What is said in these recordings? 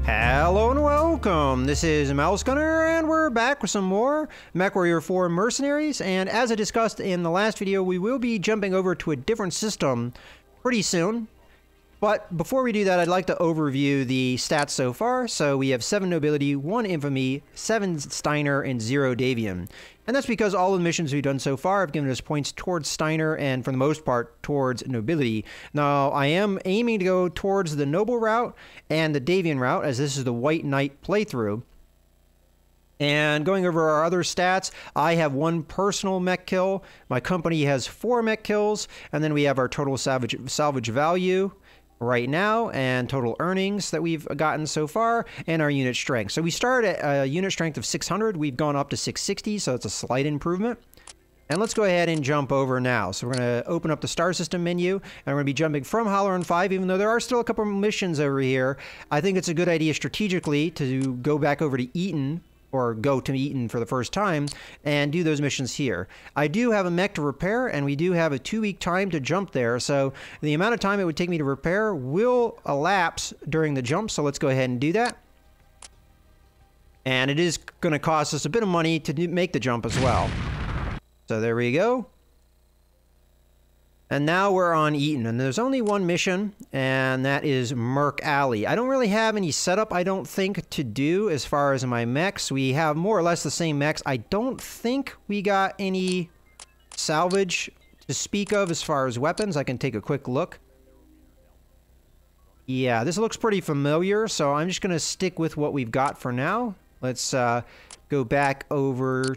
Hello and welcome, this is Mouse Gunner, and we're back with some more MechWarrior 4 Mercenaries, and as I discussed in the last video, we will be jumping over to a different system pretty soon. But before we do that, I'd like to overview the stats so far. So we have 7 Nobility, 1 Infamy, 7 Steiner, and 0 Davian. And that's because all of the missions we've done so far have given us points towards Steiner and, for the most part, towards Nobility. Now, I am aiming to go towards the Noble route and the Davian route, as this is the White Knight playthrough. And going over our other stats, I have 1 personal mech kill, my company has 4 mech kills, and then we have our total salvage value right now, and total earnings that we've gotten so far, and our unit strength. So we started at a unit strength of 600, we've gone up to 660, so it's a slight improvement. And let's go ahead and jump over now. So we're going to open up the star system menu, and we're going to be jumping from Halloran 5, even though there are still a couple of missions over here. I think it's a good idea strategically to go back over to Eaton, or go to Eaton for the first time, and do those missions here. I do have a mech to repair, and we do have a 2-week time to jump there, so the amount of time it would take me to repair will elapse during the jump, so let's go ahead and do that. And it is going to cost us a bit of money to make the jump as well. So there we go. And now we're on Eaton, and there's only one mission, and that is Merc Alley. I don't really have any setup, I don't think, to do as far as my mechs. We have more or less the same mechs. I don't think we got any salvage to speak of as far as weapons. I can take a quick look. Yeah, this looks pretty familiar, so I'm just going to stick with what we've got for now. Let's go back over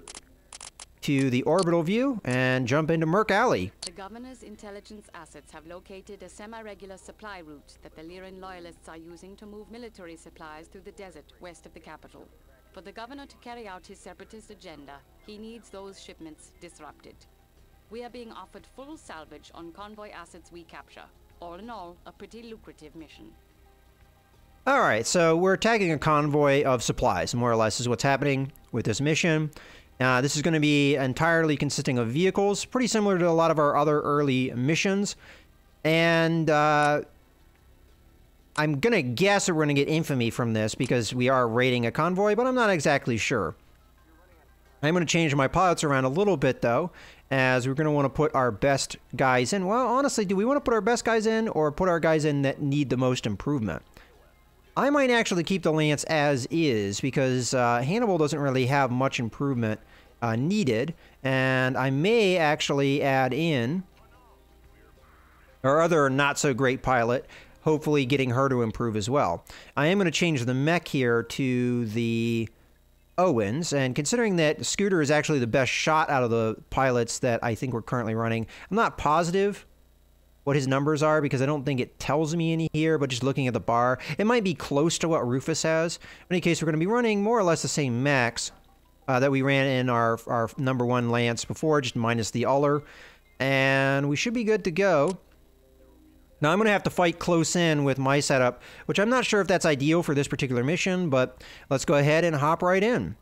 to the orbital view and jump into Merc Alley. The governor's intelligence assets have located a semi-regular supply route that the Lyran loyalists are using to move military supplies through the desert west of the capital. For the governor to carry out his separatist agenda, he needs those shipments disrupted. We are being offered full salvage on convoy assets we capture. All in all, a pretty lucrative mission. Alright, so we're attacking a convoy of supplies, more or less is what's happening with this mission. This is going to be entirely consisting of vehicles, pretty similar to a lot of our other early missions. And I'm going to guess that we're going to get infamy from this because we are raiding a convoy, but I'm not exactly sure. I'm going to change my pilots around a little bit, though, as we're going to want to put our best guys in. Well, honestly, do we want to put our best guys in or put our guys in that need the most improvement? I might actually keep the Lance as is because Hannibal doesn't really have much improvement needed, and I may actually add in our other not-so-great pilot, hopefully getting her to improve as well. I am going to change the mech here to the Owens, and considering that Scooter is actually the best shot out of the pilots that I think we're currently running, I'm not positive what his numbers are because I don't think it tells me any here, but just looking at the bar, it might be close to what Rufus has. In any case, we're going to be running more or less the same mechs that we ran in our number 1 Lance before, just minus the Uller, and we should be good to go. Now, I'm going to have to fight close in with my setup, which I'm not sure if that's ideal for this particular mission, but let's go ahead and hop right in.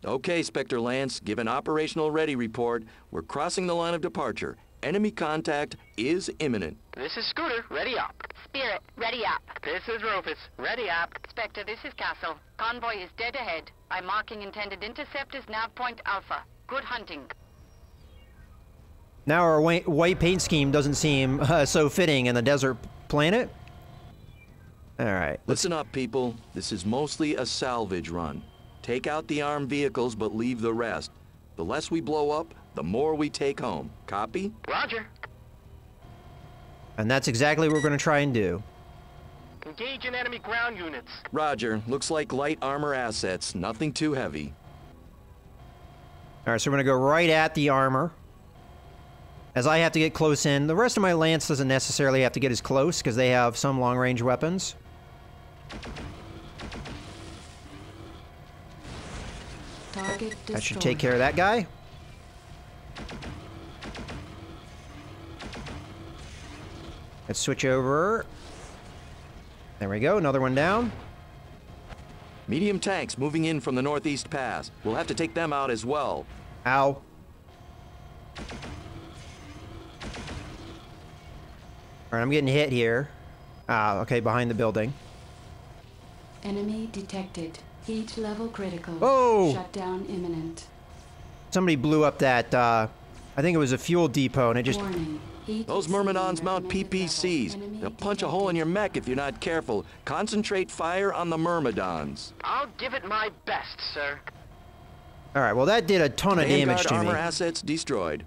Okay, Spectre Lance, give an operational ready report. We're crossing the line of departure. Enemy contact is imminent. This is Scooter, ready up. Spirit, ready up. This is Rufus, ready up. Spectre, this is Castle. Convoy is dead ahead. I'm marking intended interceptors nav point Alpha. Good hunting. Now our white paint scheme doesn't seem so fitting in the desert planet. Alright. Listen up, people. This is mostly a salvage run. Take out the armed vehicles, but leave the rest. The less we blow up, the more we take home. Copy? Roger. And that's exactly what we're going to try and do. Engage in enemy ground units. Roger. Looks like light armor assets. Nothing too heavy. Alright, so we're going to go right at the armor, as I have to get close in. The rest of my Lance doesn't necessarily have to get as close, because they have some long-range weapons. That should take care of that guy. Let's switch over. There we go, another one down. Medium tanks moving in from the northeast pass. We'll have to take them out as well. Ow. All right, I'm getting hit here. Okay, behind the building. Enemy detected. Heat level critical. Oh! Shutdown imminent. Somebody blew up that, I think it was a fuel depot, and it just... Warning. Heat Those exceeding Myrmidons mount recommended PPCs. level. Enemy They'll punch a hole in your detected. mech if you're not careful. Concentrate fire on the Myrmidons. I'll give it my best, sir. All right, well, that did a ton of damage Vanguard to me. armor assets destroyed.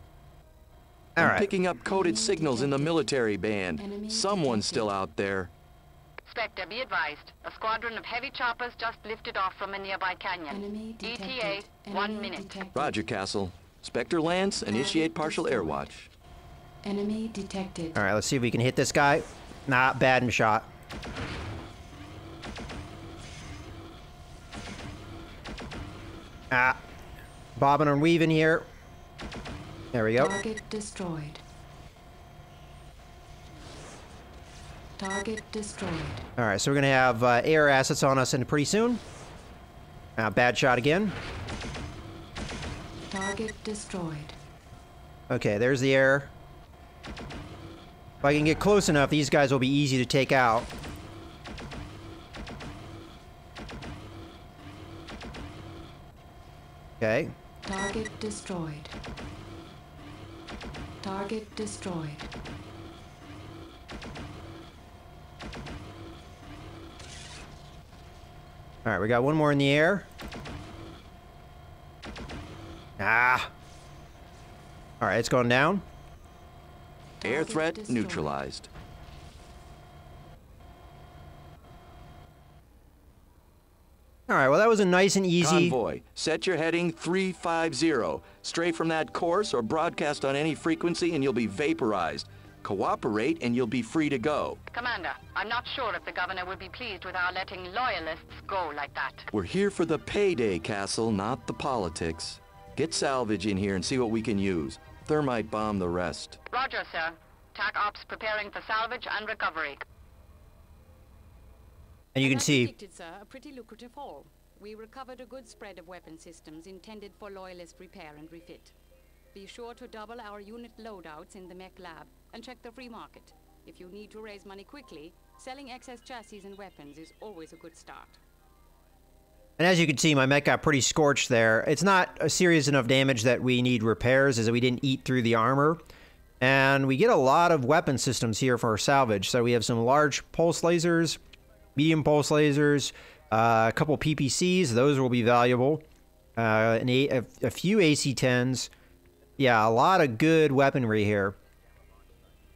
All I'm right. picking up coded Enemy signals in the detected. military band. Enemy Someone's detected. still out there. Spectre, be advised. A squadron of heavy choppers just lifted off from a nearby canyon. Enemy detected. ETA, Enemy 1 minute. detected. Roger, Castle. Spectre Lance, initiate partial air watch. Enemy detected. All right, let's see if we can hit this guy. Nah, bad shot. Ah. Bobbing and weaving here. There we go. Target destroyed. Target destroyed. All right, so we're going to have air assets on us in pretty soon. Bad shot again. Target destroyed. Okay, there's the air. If I can get close enough, these guys will be easy to take out. Okay. Target destroyed. Target destroyed. All right, we got one more in the air. Ah. All right, it's going down. Air Target threat destroyed. neutralized. All right, well, that was a nice and easy... Convoy, set your heading 350. Stray from that course or broadcast on any frequency and you'll be vaporized. Cooperate and you'll be free to go. Commander, I'm not sure if the governor will be pleased with our letting loyalists go like that. We're here for the payday, Castle, not the politics. Get Salvage in here and see what we can use. Thermite bomb the rest. Roger, sir. TAC ops preparing for salvage and recovery. And you can As I see... predicted, sir, a pretty lucrative haul. We recovered a good spread of weapon systems intended for loyalist repair and refit. Be sure to double our unit loadouts in the Mech Lab and check the free market. If you need to raise money quickly, selling excess chassis and weapons is always a good start. And as you can see, my mech got pretty scorched there. It's not a serious enough damage that we need repairs, as we didn't eat through the armor. And we get a lot of weapon systems here for our salvage. So we have some large pulse lasers, medium pulse lasers, a couple PPCs. Those will be valuable. A few AC-10s. Yeah, a lot of good weaponry here.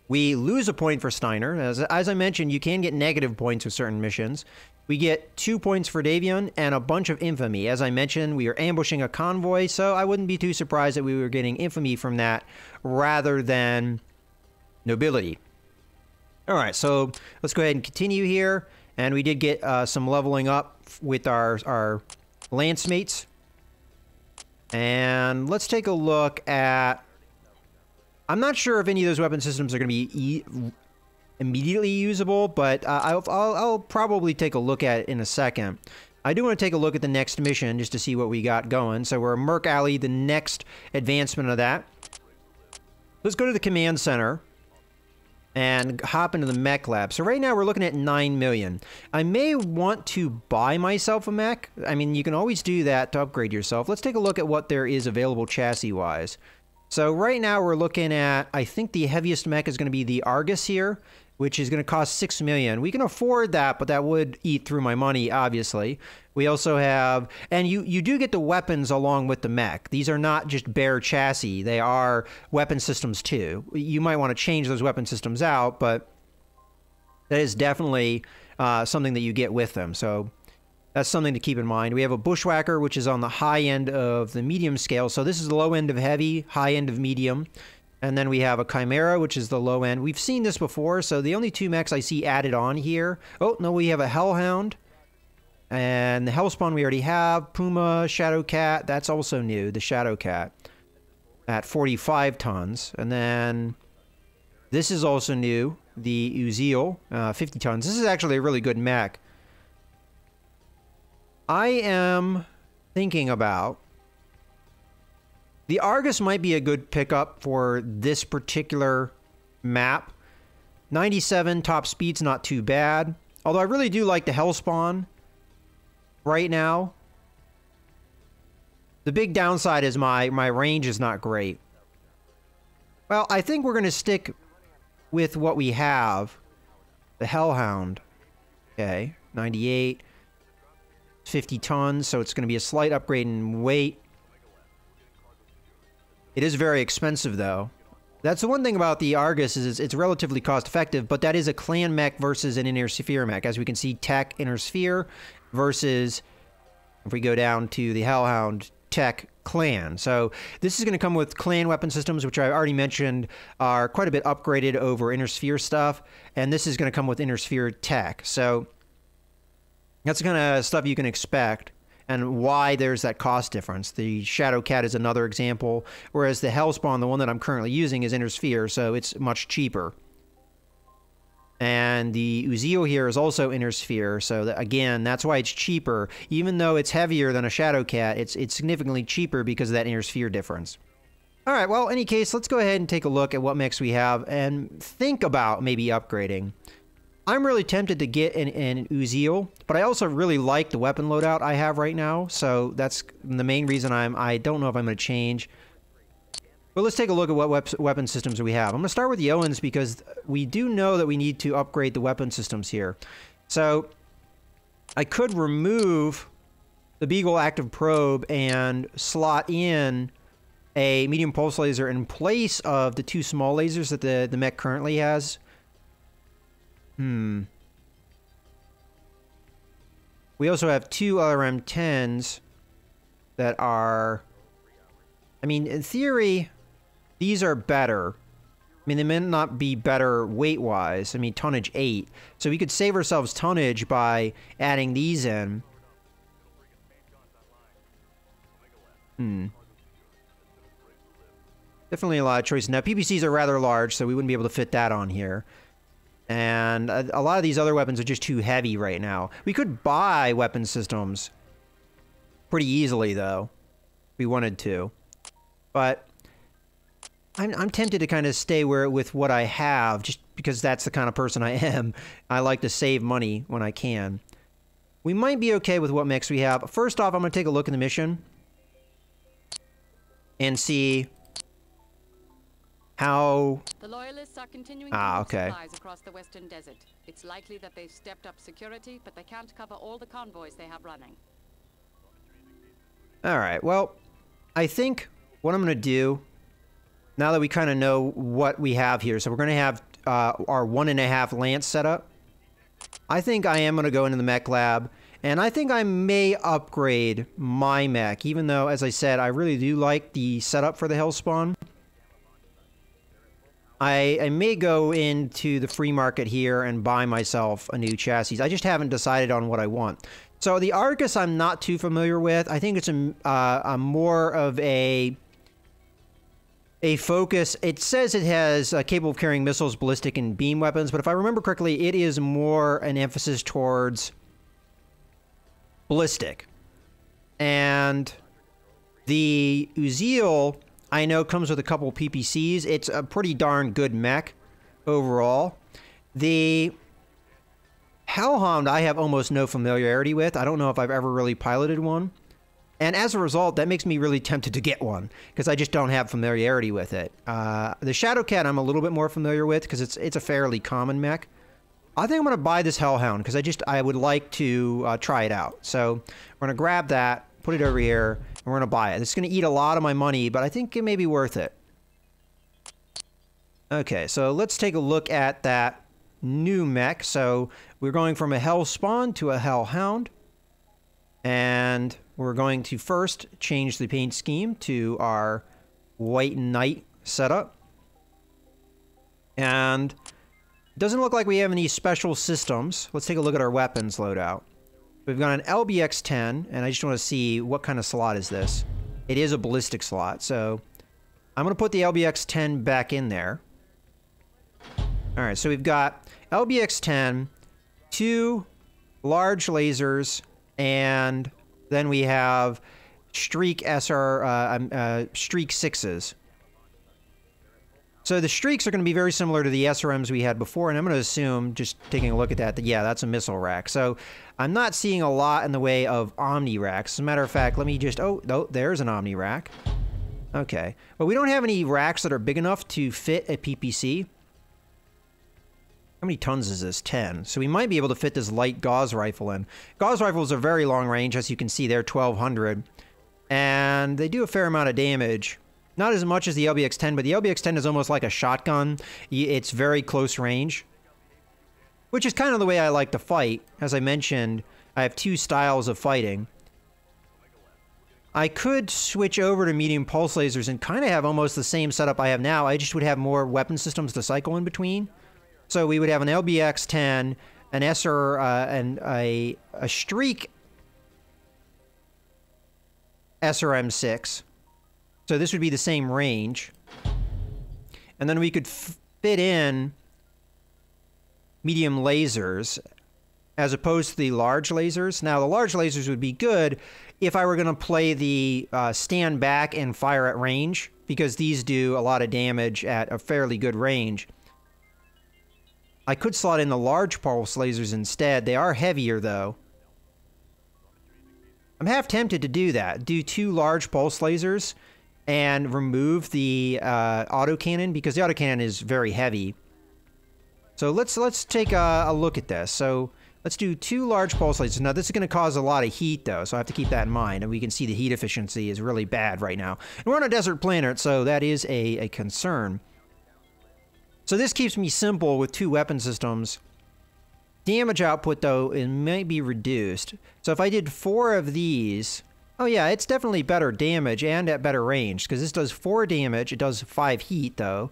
We lose a point for Steiner. As I mentioned, you can get negative points with certain missions. We get 2 points for Davion and a bunch of infamy. As I mentioned, we are ambushing a convoy, so I wouldn't be too surprised that we were getting infamy from that rather than nobility. All right, so let's go ahead and continue here. And we did get some leveling up with our lance mates. And let's take a look at... I'm not sure if any of those weapon systems are going to be immediately usable, but I'll probably take a look at it in a second. I do want to take a look at the next mission just to see what we got going. So we're Merc Alley, the next advancement of that. Let's go to the command center and hop into the Mech Lab. So right now we're looking at 9 million. I may want to buy myself a mech. I mean, you can always do that to upgrade yourself. Let's take a look at what there is available chassis-wise. So right now we're looking at, I think the heaviest mech is going to be the Argus here, which is going to cost 6 million. We can afford that, but that would eat through my money, obviously. We also have, and you do get the weapons along with the mech. These are not just bare chassis. They are weapon systems too. You might want to change those weapon systems out, but that is definitely something that you get with them. So that's something to keep in mind. We have a Bushwhacker, which is on the high end of the medium scale. So this is the low end of heavy, high end of medium. And then we have a Chimera, which is the low end. We've seen this before, so the only two mechs I see added on here. Oh, no, we have a Hellhound. And the Hellspawn we already have. Puma, Shadowcat, that's also new, the Shadowcat. At 45 tons. And then this is also new, the Uziel, 50 tons. This is actually a really good mech. I am thinking about... The Argus might be a good pickup for this particular map. 97 top speed's not too bad. Although I really do like the Hellspawn right now. The big downside is my range is not great. Well, I think we're going to stick with what we have. The Hellhound. Okay, 98. 50 tons, so it's going to be a slight upgrade in weight. It is very expensive, though. That's the one thing about the Argus is it's relatively cost-effective, but that is a clan mech versus an inner sphere mech. As we can see, tech, inner sphere, versus, if we go down to the Hellhound, tech, clan. So this is going to come with clan weapon systems, which I already mentioned are quite a bit upgraded over inner sphere stuff, and this is going to come with inner sphere tech. So that's the kind of stuff you can expect, and why there's that cost difference. The Shadowcat is another example, whereas the Hellspawn, the one that I'm currently using, is inner sphere, so it's much cheaper. And the Uzio here is also inner sphere, so that, again, that's why it's cheaper. Even though it's heavier than a Shadowcat, it's significantly cheaper because of that inner sphere difference. All right, well, in any case, let's go ahead and take a look at what mechs we have and think about maybe upgrading. I'm really tempted to get an Uzio, but I also really like the weapon loadout I have right now, so that's the main reason I don't know if I'm going to change. But let's take a look at what weapon systems we have. I'm going to start with the Owens because we do know that we need to upgrade the weapon systems here. So I could remove the Beagle Active Probe and slot in a medium pulse laser in place of the two small lasers that the mech currently has. We also have two LRM-10s that are... I mean, in theory, these are better. I mean, they may not be better weight-wise. I mean, tonnage 8. So we could save ourselves tonnage by adding these in. Definitely a lot of choices. Now, PPCs are rather large, so we wouldn't be able to fit that on here. And a lot of these other weapons are just too heavy right now. We could buy weapon systems pretty easily, though, if we wanted to. But I'm tempted to kind of stay with what I have, just because that's the kind of person I am. I like to save money when I can. We might be okay with what mechs we have. First off, I'm going to take a look at the mission and see how... The Loyalists are continuing to move okay. supplies across the western desert. It's likely that they've stepped up security, but they can't cover all the convoys they have running. Alright, well, I think what I'm going to do, now that we kind of know what we have here, so we're going to have our 1.5 Lance set up. I think I am going to go into the Mech Lab, and I think I may upgrade my mech, even though, as I said, I really do like the setup for the Hellspawn. I may go into the free market here and buy myself a new chassis. I just haven't decided on what I want. So the Argus I'm not too familiar with. I think it's a more of a focus. It says it has capable of carrying missiles, ballistic, and beam weapons, but if I remember correctly, it is more an emphasis towards ballistic. And the Uzio, I know, comes with a couple PPCs. It's a pretty darn good mech overall. The Hellhound I have almost no familiarity with. I don't know if I've ever really piloted one. And as a result, that makes me really tempted to get one, because I just don't have familiarity with it. The Shadowcat I'm a little bit more familiar with, because it's a fairly common mech. I think I'm going to buy this Hellhound, because I would like to try it out. So we're going to grab that, put it over here, and we're going to buy it. This is going to eat a lot of my money, but I think it may be worth it. Okay, so let's take a look at that new mech. So we're going from a Hellspawn to a Hellhound. And we're going to first change the paint scheme to our White Knight setup. And it doesn't look like we have any special systems. Let's take a look at our weapons loadout. We've got an LBX-10, and I just want to see what kind of slot is this. It is a ballistic slot, so I'm going to put the LBX-10 back in there. Alright, so we've got LBX-10, 2 large lasers, and then we have Streak Streak 6s. So the streaks are going to be very similar to the SRMs we had before, and I'm going to assume, just taking a look at that, that yeah, that's a missile rack. So I'm not seeing a lot in the way of Omni racks. As a matter of fact, let me just, oh, there's an Omni rack. Okay. But we don't have any racks that are big enough to fit a PPC. How many tons is this? 10. So we might be able to fit this light Gauss rifle in. Gauss rifles are very long range, as you can see, they're 1200. And they do a fair amount of damage. Not as much as the LBX-10, but the LBX-10 is almost like a shotgun. It's very close range, which is kind of the way I like to fight. As I mentioned, I have two styles of fighting. I could switch over to medium pulse lasers and kind of have almost the same setup I have now. I just would have more weapon systems to cycle in between. So we would have an LBX-10, an SR, and a Streak SRM-6. So this would be the same range. And then we could fit in medium lasers as opposed to the large lasers. Now, the large lasers would be good if I were going to play the stand back and fire at range, because these do a lot of damage at a fairly good range. I could slot in the large pulse lasers instead. They are heavier, though. I'm half tempted to do that. Do 2 large pulse lasers and remove the autocannon, because the autocannon is very heavy. So let's take a look at this. So let's do 2 large pulse lasers. Now this is going to cause a lot of heat, though, so I have to keep that in mind. And we can see the heat efficiency is really bad right now. And we're on a desert planet, so that is a concern. So this keeps me simple with 2 weapon systems. Damage output, though, it might be reduced. So if I did 4 of these... Oh yeah, it's definitely better damage and at better range, because this does 4 damage, it does 5 heat, though,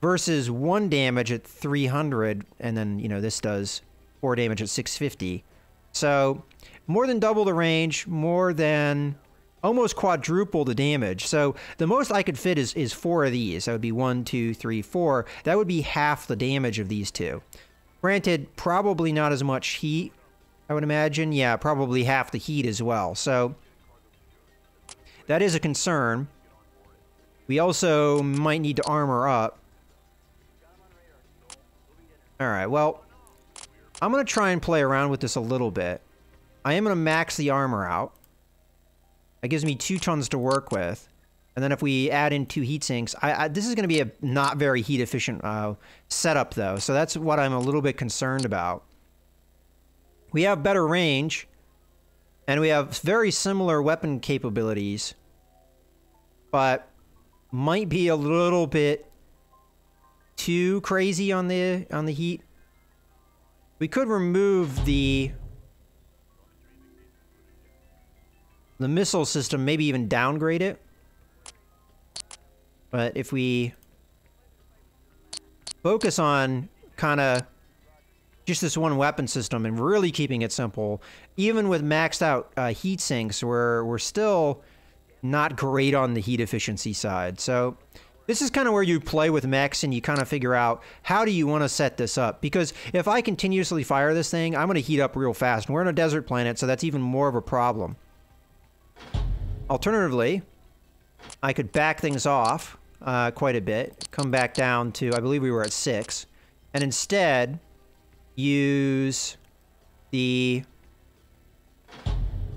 versus 1 damage at 300, and then, you know, this does 4 damage at 650. So, more than double the range, more than almost quadruple the damage. So, the most I could fit is 4 of these. That would be 1, 2, 3, 4. That would be half the damage of these 2. Granted, probably not as much heat, I would imagine. Yeah, probably half the heat as well. So... that is a concern. We also might need to armor up. Alright, well, I'm going to try and play around with this a little bit. I am going to max the armor out. That gives me 2 tons to work with. And then if we add in 2 heat sinks, this is going to be a not very heat efficient setup, though. So that's what I'm a little bit concerned about. We have better range, and we have very similar weapon capabilities, but might be a little bit too crazy on the heat. We could remove the missile system, maybe even downgrade it. But if we focus on kind of just this one weapon system and really keeping it simple, even with maxed out heat sinks, we're still not great on the heat efficiency side. So this is kind of where you play with mechs and you kind of figure out how do you want to set this up. Because if I continuously fire this thing, I'm going to heat up real fast. And we're on a desert planet, so that's even more of a problem. Alternatively, I could back things off quite a bit, come back down to, I believe we were at 6, and instead use the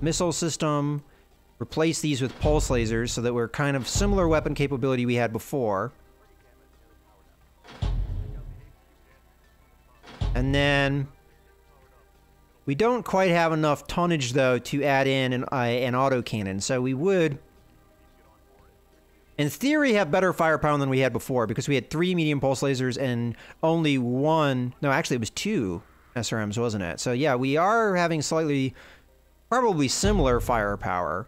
missile system, replace these with pulse lasers so that we're kind of similar weapon capability we had before. And then we don't quite have enough tonnage, though, to add in an autocannon. So we would, in theory, have better firepower than we had before, because we had 3 medium pulse lasers and only 1... No, actually, it was 2 SRMs, wasn't it? So yeah, we are having slightly, probably similar firepower.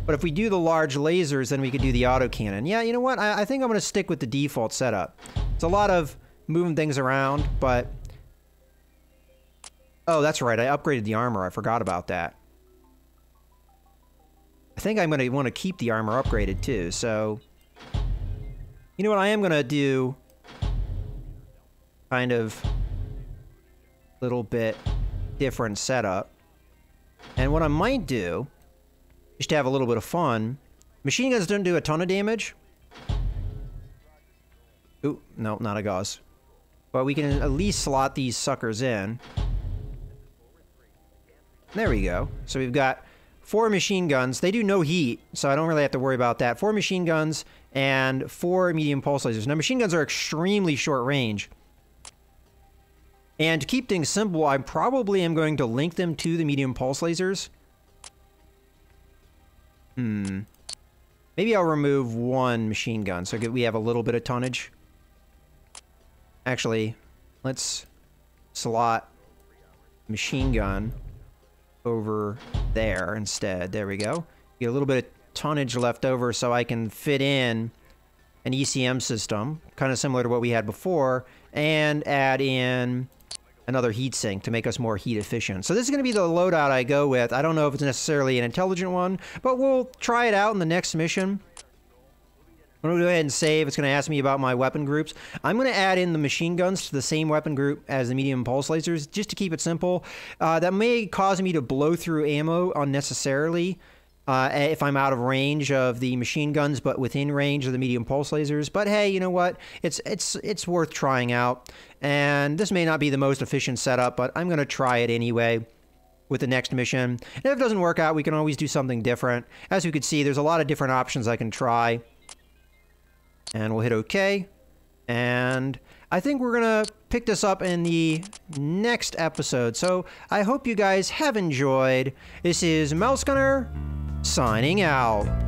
But if we do the large lasers, then we could do the autocannon. Yeah, you know what? I think I'm going to stick with the default setup. It's a lot of moving things around, but... Oh, that's right. I upgraded the armor. I forgot about that. I think I'm going to want to keep the armor upgraded, too. So, you know what? I am going to do kind of a little bit different setup. And what I might do, just to have a little bit of fun, Machine guns don't do a ton of damage. Ooh, no, not a gauze. But we can at least slot these suckers in. There we go. So we've got 4 machine guns. They do no heat, so I don't really have to worry about that. 4 machine guns and 4 medium pulse lasers. Now, machine guns are extremely short range. And to keep things simple, I probably am going to link them to the medium pulse lasers. Maybe I'll remove 1 machine gun so we have a little bit of tonnage. Actually, let's slot machine gun over there instead. There we go. Get a little bit of tonnage left over so I can fit in an ECM system, kind of similar to what we had before, and add in another heatsink to make us more heat efficient. So this is going to be the loadout I go with. I don't know if it's necessarily an intelligent one, but we'll try it out in the next mission. I'm going to go ahead and save. It's going to ask me about my weapon groups. I'm going to add in the machine guns to the same weapon group as the medium pulse lasers, just to keep it simple. That may cause me to blow through ammo unnecessarily if I'm out of range of the machine guns, but within range of the medium pulse lasers. But hey, you know what? It's worth trying out. And this may not be the most efficient setup, but I'm going to try it anyway with the next mission. And if it doesn't work out, we can always do something different. As you can see, there's a lot of different options I can try. And we'll hit OK. And I think we're going to pick this up in the next episode. So I hope you guys have enjoyed. This is Mouse Gunner signing out.